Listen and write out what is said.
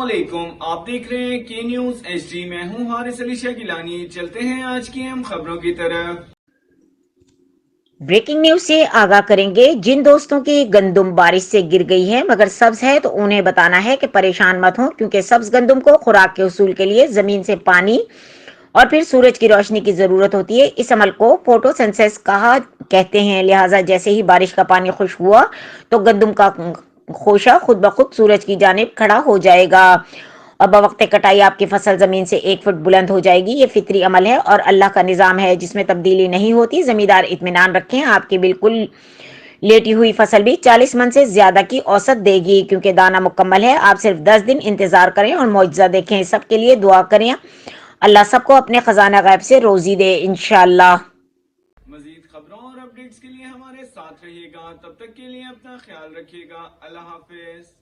علیکم، آپ دیکھ رہے ہیں کے نیوز ایچ ڈی۔ میں ہوں حارث علی شاہ گیلانی۔ چلتے ہیں آج کی اہم خبروں کی طرف۔ بریکنگ نیوز سے آگاہ کریں گے۔ جن دوستوں کی گندم بارش سے گر گئی ہے مگر سبز ہے تو انہیں بتانا ہے کہ پریشان مت ہوں، کیونکہ سبز گندم کو خوراک کے حصول کے لیے زمین سے پانی اور پھر سورج کی روشنی کی ضرورت ہوتی ہے۔ اس عمل کو فوٹو سینسس کہتے ہیں، لہٰذا جیسے ہی بارش کا پانی خشک ہوا تو گندم کا خوشہ خود بخود سورج کی جانب کھڑا ہو جائے گا اور بوقت کٹائی آپ کی فصل زمین سے 1 فٹ بلند ہو جائے گی۔ یہ فطری عمل ہے اور اللہ کا نظام ہے جس میں تبدیلی نہیں ہوتی۔ زمیندار اطمینان رکھیں، آپ کی بالکل لیٹی ہوئی فصل بھی 40 من سے زیادہ کی اوسط دے گی، کیونکہ دانہ مکمل ہے۔ آپ صرف 10 دن انتظار کریں اور معجزہ دیکھیں۔ سب کے لیے دعا کریں، اللہ سب کو اپنے خزانہ غیب سے روزی دے انشاءاللہ۔ مزید خبروں اور اپڈیٹس کے لیے ہمارے ساتھ رہیے گا، تب تک کے لیے اپنا خیال رکھیے گا۔ اللہ حافظ۔